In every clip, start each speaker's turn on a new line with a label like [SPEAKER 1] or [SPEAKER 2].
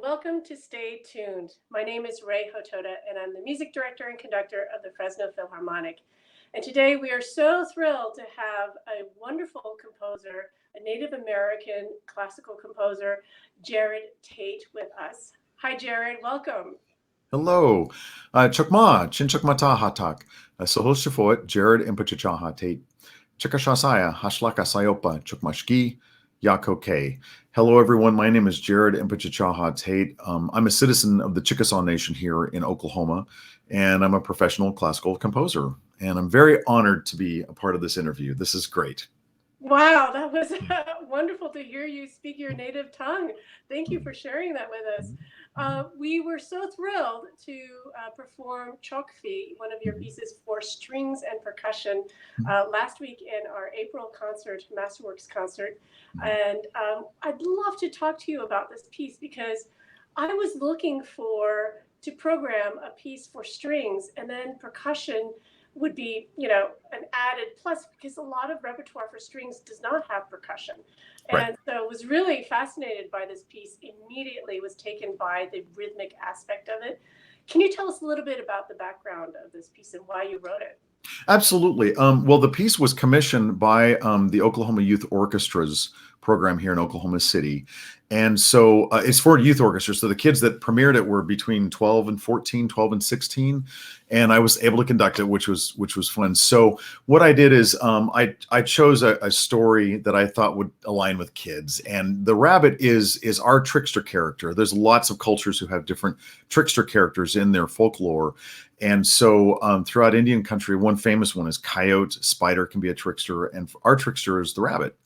[SPEAKER 1] Welcome to Stay Tuned. My name is Rei Hotoda, and I'm the music director and conductor of the Fresno Philharmonic. And today we are so thrilled to have a wonderful composer, a Native American classical composer, Jerod Tate, with us. Hi, Jerod. Welcome.
[SPEAKER 2] Hello. Chukma, Chin Chukmata Hatak. Sohoshifot, Jerod Impichchaachaaha Tate. Chikashasaya, Hashlaka Sayopa, Chukmashki, Yakoke. Hello, everyone. My name is Jerod Impichchaachaaha Tate. I'm a citizen of the Chickasaw Nation here in Oklahoma, and I'm a professional classical composer. And I'm very honored to be a part of this interview. This is great.
[SPEAKER 1] Wow, that was wonderful to hear you speak your native tongue. Thank you for sharing that with us. We were so thrilled to perform Chokfi, one of your pieces for strings and percussion, last week in our April concert, Masterworks concert. And I'd love to talk to you about this piece because I was looking to program a piece for strings, and then percussion would be, an added plus, because a lot of repertoire for strings does not have percussion.
[SPEAKER 2] Right.
[SPEAKER 1] And so I was really fascinated by this piece, immediately was taken by the rhythmic aspect of it. Can you tell us a little bit about the background of this piece and why you wrote it?
[SPEAKER 2] Absolutely. Well, the piece was commissioned by the Oklahoma Youth Orchestra's program here in Oklahoma City. And so it's for youth orchestra. So the kids that premiered it were between 12 and 14, 12 and 16. And I was able to conduct it, which was fun. So what I did is I chose a story that I thought would align with kids. And the rabbit is our trickster character. There's lots of cultures who have different trickster characters in their folklore. And so throughout Indian country, one famous one is coyote, spider can be a trickster, and our trickster is the rabbit.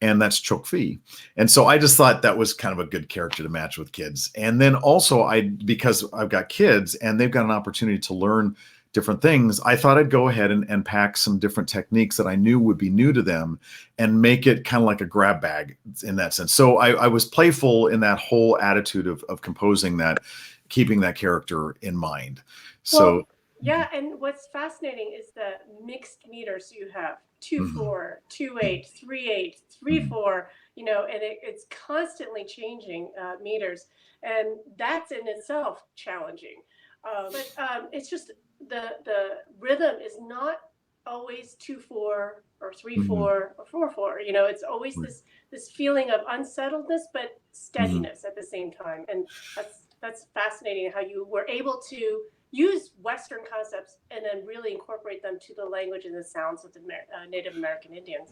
[SPEAKER 2] And that's Chokfi. And so I just thought that was kind of a good character to match with kids. And then also because I've got kids and they've got an opportunity to learn different things, I thought I'd go ahead and pack some different techniques that I knew would be new to them and make it kind of like a grab bag in that sense. So I was playful in that whole attitude of composing that, keeping that character in mind. So
[SPEAKER 1] yeah, and what's fascinating is the mixed meters you have. 2/4, 2/8, 3/8, 3/4, and it's constantly changing meters, and that's in itself challenging. But it's just the rhythm is not always 2/4 or 3/4 or 4/4. It's always this feeling of unsettledness but steadiness at the same time, and that's fascinating how you were able to use Western concepts and then really incorporate them to the language and the sounds of the Native American Indians.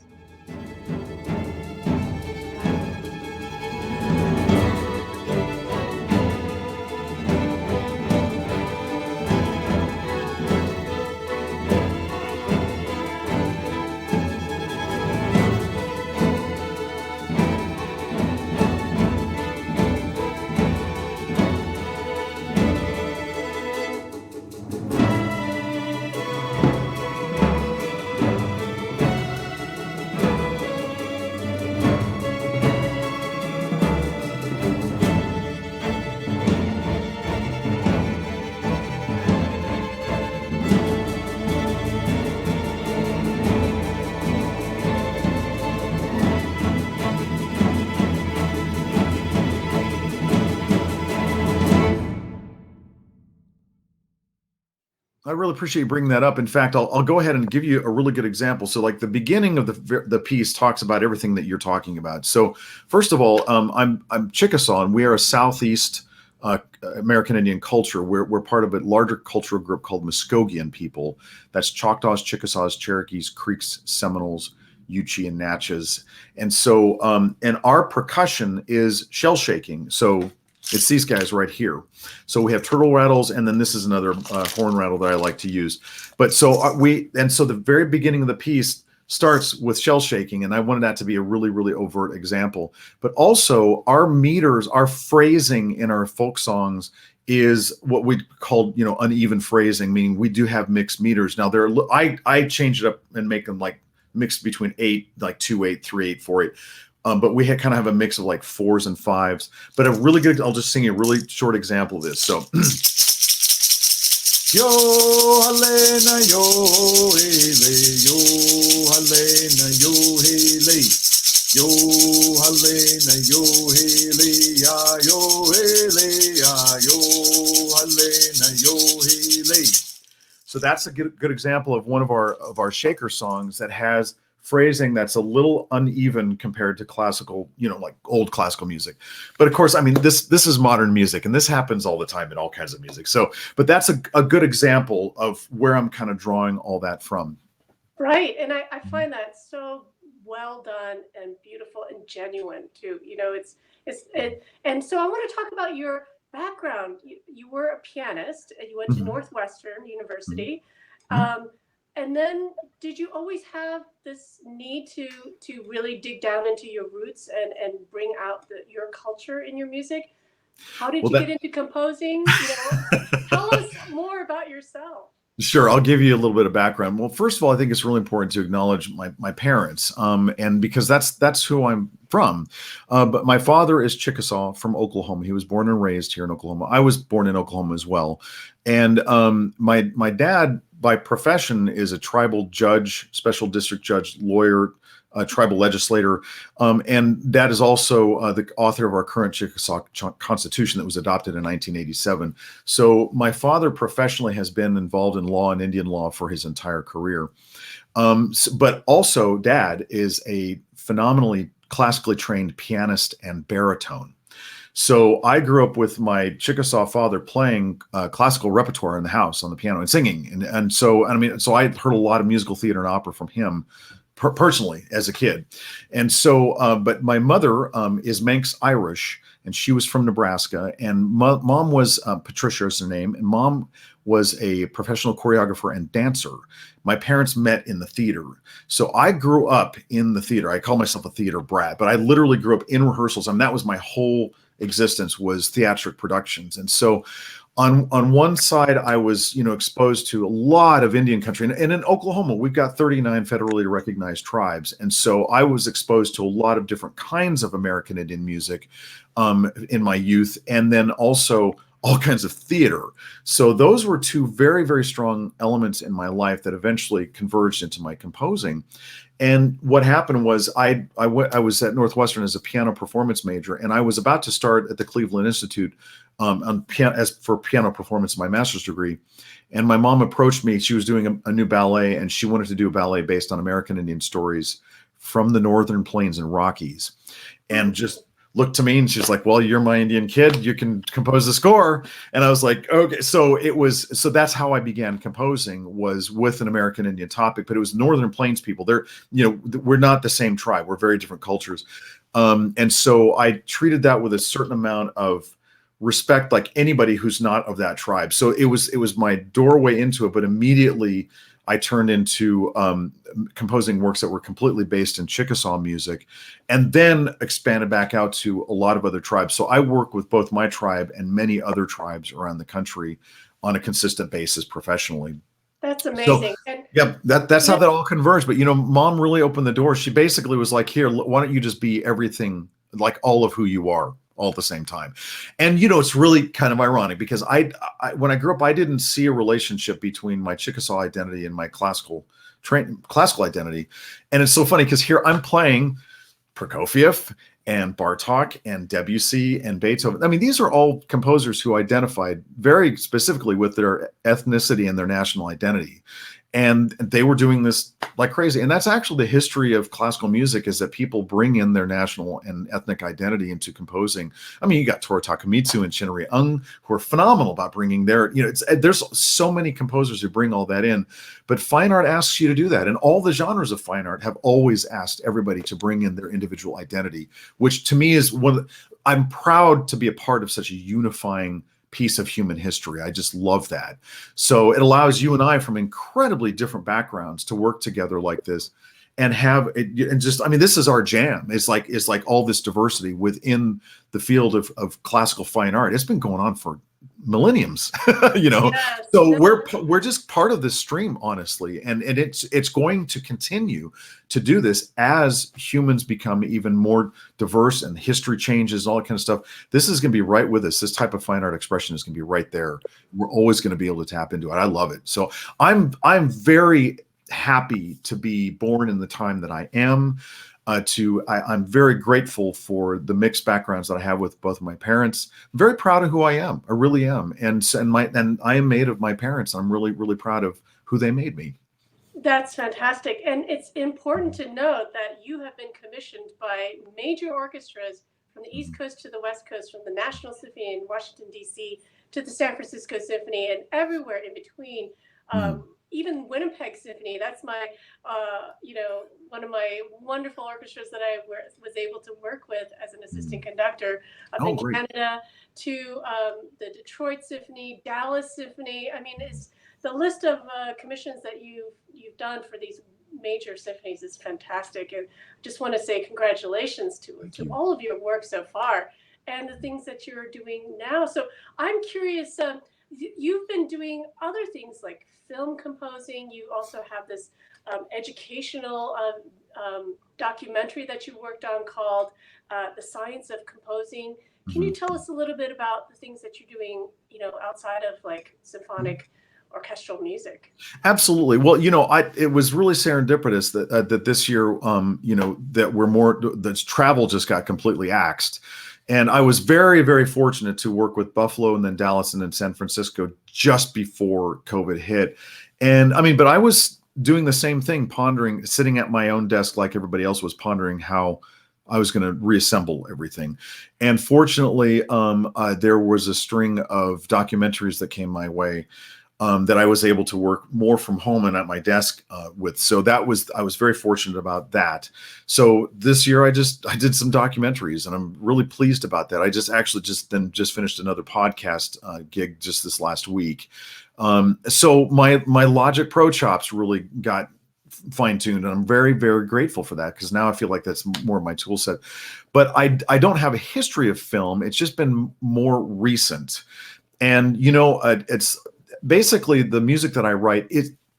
[SPEAKER 2] I really appreciate you bringing that up. In fact, I'll go ahead and give you a really good example. So like the beginning of the piece talks about everything that you're talking about. So first of all, I'm Chickasaw, and we are a Southeast American Indian culture. We're part of a larger cultural group called Muskogean people. That's Choctaws, Chickasaws, Cherokees, Creeks, Seminoles, Yuchi, and Natchez. And so, and our percussion is shell shaking. So it's these guys right here. So we have turtle rattles, and then this is another horn rattle that I like to use. But so so the very beginning of the piece starts with shell shaking, and I wanted that to be a really, really overt example. But also our meters, our phrasing in our folk songs is what we call, uneven phrasing, meaning we do have mixed meters. Now I change it up and make them like mixed between 8, like 2/8, 3/8, 4/8. But we kind of have a mix of like 4s and 5s. But I'll just sing you a really short example of this. So, yo halena yo hele, yo halena yo hele, yo halena yo hele, ya yo hele, release. So that's a good example of one of our shaker songs that has phrasing that's a little uneven compared to classical, like old classical music. But of course, I mean, this is modern music, and this happens all the time in all kinds of music. So, but that's a good example of where I'm kind of drawing all that from.
[SPEAKER 1] Right. And I find that so well done and beautiful and genuine too. And so I want to talk about your background. You were a pianist and you went to Northwestern University. And then did you always have this need to really dig down into your roots and bring out your culture in your music? How did you get into composing? Tell us more about yourself.
[SPEAKER 2] Sure, I'll give you a little bit of background. Well, first of all, I think it's really important to acknowledge my parents, and because that's who I'm from. But my father is Chickasaw from Oklahoma. He was born and raised here in Oklahoma. I was born in Oklahoma as well, and my dad by profession is a tribal judge, special district judge, lawyer, tribal legislator, and that is also the author of our current Chickasaw Constitution that was adopted in 1987. So my father professionally has been involved in law and Indian law for his entire career. But also Dad is a phenomenally classically trained pianist and baritone. So I grew up with my Chickasaw father playing classical repertoire in the house on the piano and singing. And so, I mean, so I heard a lot of musical theater and opera from him personally as a kid. And so, but my mother is Manx Irish, and she was from Nebraska, and mom was Patricia is her name, and mom was a professional choreographer and dancer. My parents met in the theater. So I grew up in the theater. I call myself a theater brat, but I literally grew up in rehearsals, and that was my whole existence, was theatric productions. And so on one side, I was, exposed to a lot of Indian country. And in Oklahoma, we've got 39 federally recognized tribes. And so I was exposed to a lot of different kinds of American Indian music in my youth, and then also all kinds of theater. So those were two very, very strong elements in my life that eventually converged into my composing. And what happened was I was at Northwestern as a piano performance major, and I was about to start at the Cleveland Institute for piano performance, my master's degree. And my mom approached me. She was doing a new ballet, and she wanted to do a ballet based on American Indian stories from the Northern Plains and Rockies, and just looked to me and she's like, well, you're my Indian kid, you can compose the score. And I was like, okay. So that's how I began composing, was with an American Indian topic, but it was Northern Plains people. We're not the same tribe. We're very different cultures. And so I treated that with a certain amount of respect, like anybody who's not of that tribe. So it was my doorway into it, but immediately I turned into composing works that were completely based in Chickasaw music, and then expanded back out to a lot of other tribes. So I work with both my tribe and many other tribes around the country on a consistent basis professionally.
[SPEAKER 1] That's amazing.
[SPEAKER 2] So, that's how that all converged. But, mom really opened the door. She basically was like, here, why don't you just be everything, like all of who you are, all at the same time. And it's really kind of ironic, because I when I grew up, I didn't see a relationship between my Chickasaw identity and my classical identity. And it's so funny, because here I'm playing Prokofiev and Bartok and Debussy and Beethoven. I mean, these are all composers who identified very specifically with their ethnicity and their national identity. And they were doing this like crazy. And that's actually the history of classical music, is that people bring in their national and ethnic identity into composing. I mean, you got Toru Takemitsu and Chinri Ung, who are phenomenal about bringing their, there's so many composers who bring all that in. But fine art asks you to do that. And all the genres of fine art have always asked everybody to bring in their individual identity, which to me is I'm proud to be a part of such a unifying piece of human history. I just love that. So it allows you and I from incredibly different backgrounds to work together like this and have it, and just, I mean, this is our jam. It's like all this diversity within the field of classical fine art. It's been going on for millenniums,
[SPEAKER 1] Yes.
[SPEAKER 2] So we're just part of this stream, honestly. And it's going to continue to do this as humans become even more diverse and history changes, all that kind of stuff. This is going to be right with us. This type of fine art expression is going to be right there. We're always going to be able to tap into it. I love it. So I'm very happy to be born in the time that I am. I'm very grateful for the mixed backgrounds that I have with both of my parents. I'm very proud of who I am. I really am. And I am made of my parents. I'm really, really proud of who they made me.
[SPEAKER 1] That's fantastic. And it's important to note that you have been commissioned by major orchestras from the East Coast to the West Coast, from the National Symphony in Washington, D.C., to the San Francisco Symphony, and everywhere in between. Even Winnipeg Symphony, that's my, one of my wonderful orchestras that I was able to work with as an assistant conductor up in
[SPEAKER 2] Great.
[SPEAKER 1] Canada, to the Detroit Symphony, Dallas Symphony. I mean, it's the list of commissions that you've done for these major symphonies is fantastic, and just want to say congratulations to all of your work so far and the things that you're doing now. So I'm curious, you've been doing other things like film composing. You also have this educational documentary that you worked on called The Science of Composing. Can you tell us a little bit about the things that you're doing, outside of like symphonic orchestral music?
[SPEAKER 2] Absolutely. Well, it was really serendipitous that this year, that travel just got completely axed. And I was very, very fortunate to work with Buffalo and then Dallas and then San Francisco just before COVID hit. And but I was doing the same thing, pondering, sitting at my own desk like everybody else was, pondering how I was going to reassemble everything. And fortunately, there was a string of documentaries that came my way that I was able to work more from home and at my desk with. So I was very fortunate about that. So this year I did some documentaries, and I'm really pleased about that. I just finished another podcast gig just this last week. So my Logic Pro chops really got fine-tuned, and I'm very, very grateful for that, because now I feel like that's more of my tool set. But I don't have a history of film. It's just been more recent. And it's basically the music that I write.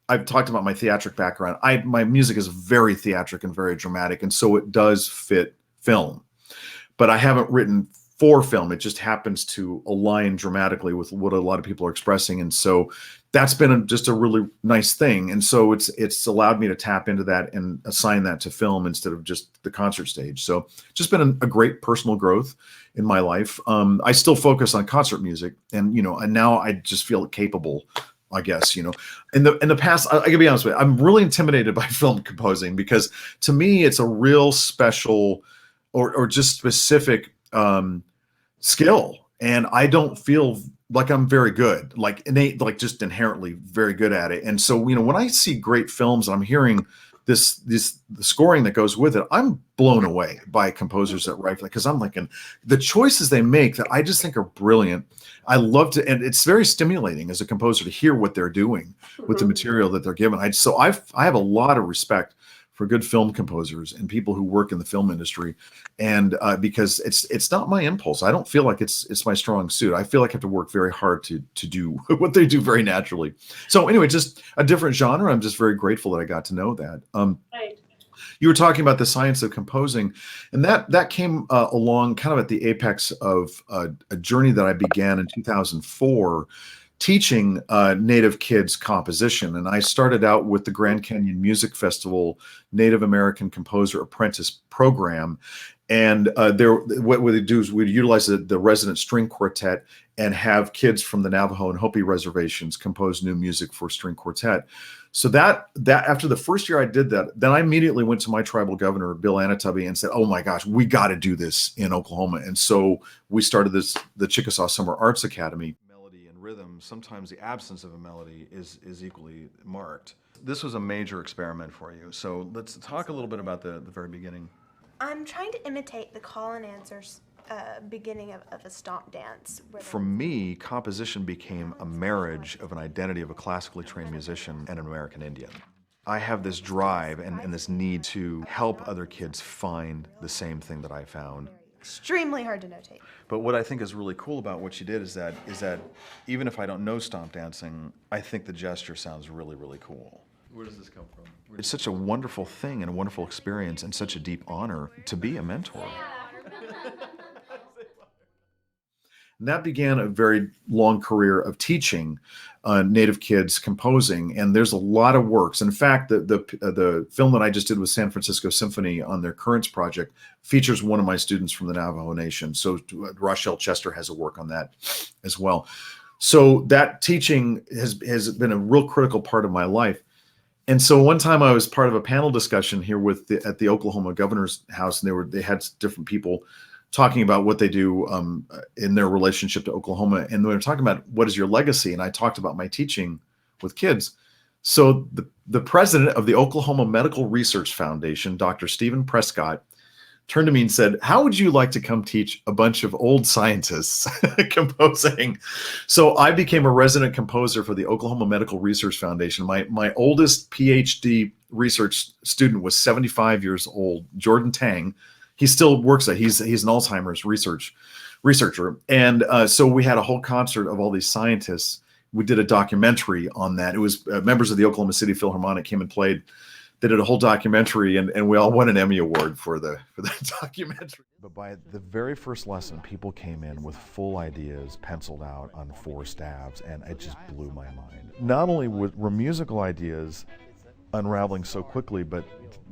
[SPEAKER 2] I've talked about my theatric background. My music is very theatric and very dramatic, and so it does fit film. But I haven't written for film. It just happens to align dramatically with what a lot of people are expressing, and so that's been just a really nice thing. And so it's allowed me to tap into that and assign that to film instead of just the concert stage. So just been a great personal growth in my life. I still focus on concert music, and now I just feel capable, I guess. In the past, I can be honest with you, I'm really intimidated by film composing, because to me it's a real special or just specific skill, and I don't feel like I'm very good, like innate, like just inherently very good at it. And so when I see great films and I'm hearing the scoring that goes with it, I'm blown away by composers that write, because I'm like, and the choices they make that I just think are brilliant. I love to, and it's very stimulating as a composer to hear what they're doing with the material that they're given. I have a lot of respect for good film composers and people who work in the film industry, and because it's not my impulse. I don't feel like it's my strong suit. I feel like I have to work very hard to do what they do very naturally. So anyway, just a different genre. I'm just very grateful that I got to know that.
[SPEAKER 1] Right.
[SPEAKER 2] You were talking about the science of composing, and that came along kind of at the apex of a journey that I began in 2004, teaching Native kids composition. And I started out with the Grand Canyon Music Festival Native American Composer Apprentice Program. And what they do is we'd utilize the resident string quartet and have kids from the Navajo and Hopi reservations compose new music for string quartet. So that after the first year I did that, then I immediately went to my tribal governor, Bill Anatubby, and said, "Oh my gosh, we got to do this in Oklahoma." And so we started the Chickasaw Summer Arts Academy. Melody and rhythm, sometimes the absence of a melody is equally marked. This was a major experiment for you. So let's talk a little bit about the very beginning.
[SPEAKER 3] I'm trying to imitate the call and answers beginning of a stomp dance.
[SPEAKER 2] For me, composition became a marriage of an identity of a classically trained musician and an American Indian. I have this drive and this need to help other kids find the same thing that I found.
[SPEAKER 3] Extremely hard to notate.
[SPEAKER 2] But what I think is really cool about what you did is that even if I don't know stomp dancing, I think the gesture sounds really, really cool.
[SPEAKER 4] Where does this come from?
[SPEAKER 2] It's such a wonderful thing and a wonderful experience and such a deep honor to be a mentor. And that began a very long career of teaching Native kids composing. And there's a lot of works. In fact, the film that I just did with San Francisco Symphony on their Currents project features one of my students from the Navajo Nation. So Rochelle Chester has a work on that as well. So that teaching has been a real critical part of my life. And so one time I was part of a panel discussion here at the Oklahoma Governor's House, and they had different people talking about what they do in their relationship to Oklahoma. And they were talking about what is your legacy. And I talked about my teaching with kids. So the president of the Oklahoma Medical Research Foundation, Dr. Stephen Prescott, turned to me and said, how would you like to come teach a bunch of old scientists composing? So I became a resident composer for the Oklahoma Medical Research Foundation. My oldest PhD research student was 75 years old, Jordan Tang. He still works at, he's an Alzheimer's researcher. And so we had a whole concert of all these scientists. We did a documentary on that. It was members of the Oklahoma City Philharmonic came and played. They did a whole documentary, and we all won an Emmy Award for the documentary. But by the very first lesson, people came in with full ideas penciled out on 4 stabs, and it just blew my mind. Not only were musical ideas unraveling so quickly, but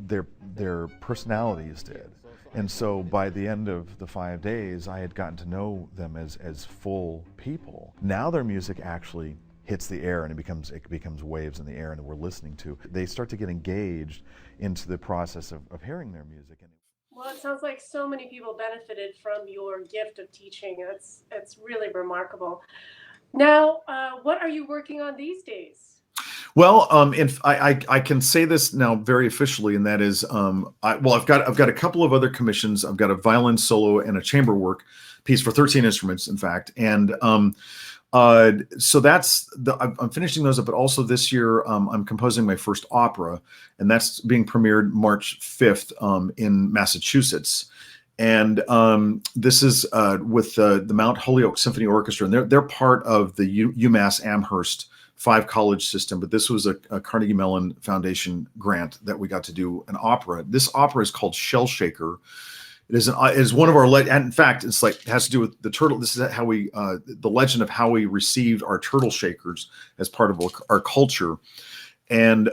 [SPEAKER 2] their personalities did. And so by the end of the 5 days, I had gotten to know them as full people. Now their music actually hits the air, and it becomes waves in the air, and we're listening to. They start to get engaged into the process of hearing their music.
[SPEAKER 1] Well, it sounds like so many people benefited from your gift of teaching. It's really remarkable. Now, what are you working on these days?
[SPEAKER 2] Well, I can say this now very officially, and that is, I've got a couple of other commissions. I've got a violin solo and a chamber work piece for 13 instruments, in fact, and so I'm finishing those up. But also this year, I'm composing my first opera, and that's being premiered March 5th in Massachusetts. And this is with the Mount Holyoke Symphony Orchestra, and they're part of the UMass Amherst 5-college system, but this was a Carnegie Mellon Foundation grant that we got to do an opera. This opera is called Shell Shaker. It is one of our, and in fact, it has to do with the turtle. This is how we, the legend of how we received our turtle shakers as part of our culture. And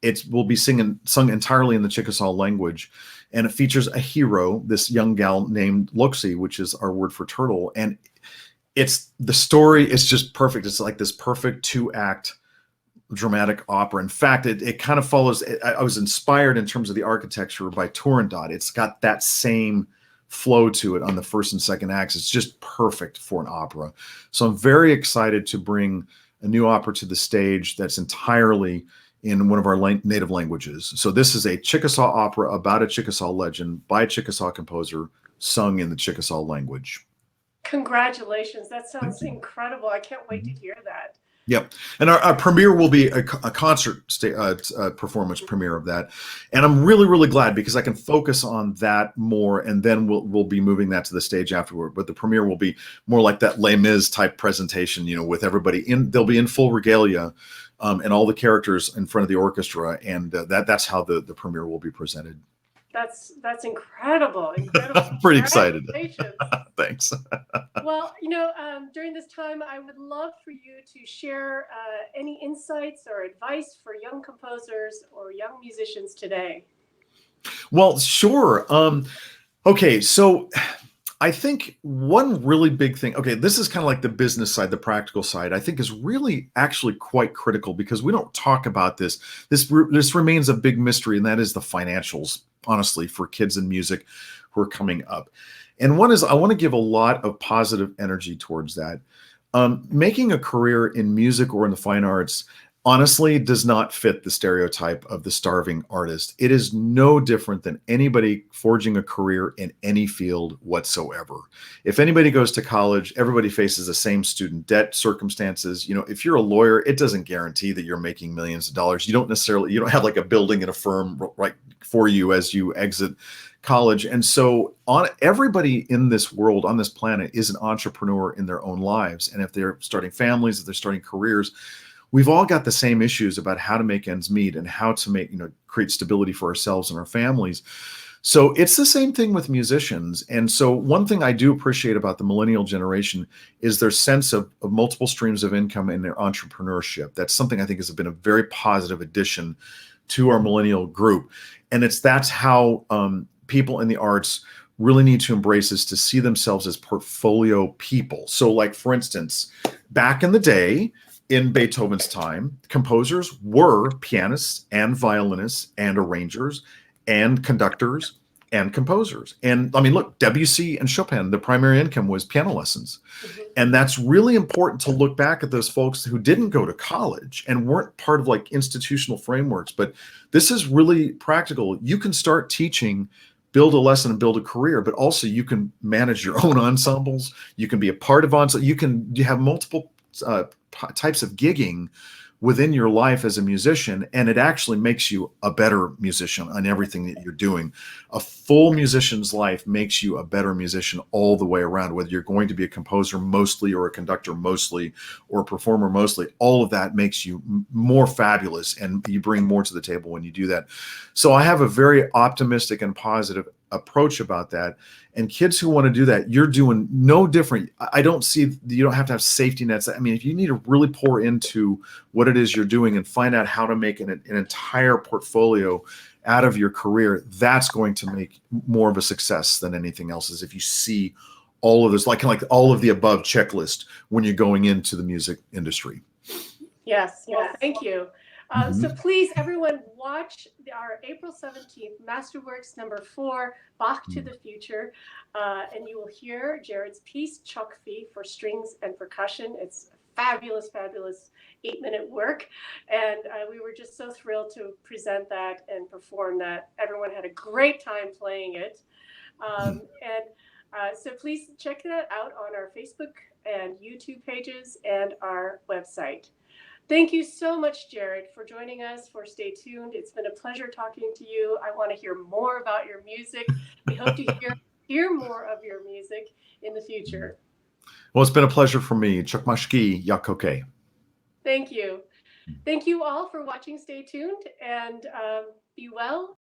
[SPEAKER 2] it will be sung entirely in the Chickasaw language. And it features a hero, this young gal named Loxi, which is our word for turtle. And the story is just perfect. It's like this perfect 2-act dramatic opera. In fact, it kind of follows. I was inspired in terms of the architecture by Turandot. It's got that same flow to it on the first and second acts. It's just perfect for an opera. So I'm very excited to bring a new opera to the stage that's entirely in one of our native languages. So this is a Chickasaw opera about a Chickasaw legend by a Chickasaw composer, sung in the Chickasaw language.
[SPEAKER 1] Congratulations. That sounds incredible. I can't wait to hear that.
[SPEAKER 2] Yep. And our premiere will be a concert performance premiere of that. And I'm really, really glad because I can focus on that more, and then we'll be moving that to the stage afterward. But the premiere will be more like that Les Mis type presentation, with everybody they'll be in full regalia and all the characters in front of the orchestra. And that's how the premiere will be presented.
[SPEAKER 1] That's incredible.
[SPEAKER 2] I'm pretty excited. Thanks.
[SPEAKER 1] Well, during this time, I would love for you to share any insights or advice for young composers or young musicians today.
[SPEAKER 2] Well, sure. Okay, so I think one really big thing, this is kind of like the business side, the practical side, I think is really actually quite critical because we don't talk about this. This remains a big mystery, and that is the financials, honestly, for kids in music who are coming up. And one is I want to give a lot of positive energy towards that. Making a career in music or in the fine arts honestly does not fit the stereotype of the starving artist. It is no different than anybody forging a career in any field whatsoever. If anybody goes to college, everybody faces the same student debt circumstances. If you're a lawyer, it doesn't guarantee that you're making millions of dollars. You don't have like a building and a firm right for you as you exit college. And so everybody in this world, on this planet, is an entrepreneur in their own lives. And if they're starting families, if they're starting careers, we've all got the same issues about how to make ends meet and how to create stability for ourselves and our families. So it's the same thing with musicians. And so one thing I do appreciate about the millennial generation is their sense of multiple streams of income and their entrepreneurship. That's something I think has been a very positive addition to our millennial group. And that's how people in the arts really need to embrace, is to see themselves as portfolio people. So like, for instance, back in the day, in Beethoven's time, composers were pianists and violinists and arrangers and conductors and composers. And I mean, look, Debussy and Chopin, the primary income was piano lessons.
[SPEAKER 1] Mhm.
[SPEAKER 2] And that's really important to look back at those folks who didn't go to college and weren't part of like institutional frameworks. But this is really practical. You can start teaching, build a lesson and build a career, but also you can manage your own ensembles. You can be a part of ensemble. You have multiple types of gigging within your life as a musician, and it actually makes you a better musician on everything that you're doing. A full musician's life makes you a better musician all the way around, whether you're going to be a composer mostly or a conductor mostly or a performer mostly. All of that makes you more fabulous, and you bring more to the table when you do that. So I have a very optimistic and positive approach about that. And kids who want to do that, you're doing no different. I don't see, you don't have to have safety nets. I mean, if you need to really pour into what it is you're doing and find out how to make an entire portfolio out of your career, that's going to make more of a success than anything else. Is if you see all of this, like all of the above checklist when you're going into the music industry.
[SPEAKER 1] Yes, well, thank you. So please, everyone, watch our April 17th Masterworks #4, Bach to the Future, and you will hear Jerod's piece, Chokfi, for strings and percussion. It's fabulous, fabulous 8-minute work, and we were just so thrilled to present that and perform that. Everyone had a great time playing it, so please check that out on our Facebook and YouTube pages and our website. Thank you so much, Jerod, for joining us for Stay Tuned. It's been a pleasure talking to you. I want to hear more about your music. We hope to hear more of your music in the future.
[SPEAKER 2] Well, it's been a pleasure for me. Chukmashki Yakoke.
[SPEAKER 1] Thank you. Thank you all for watching Stay Tuned, and be well.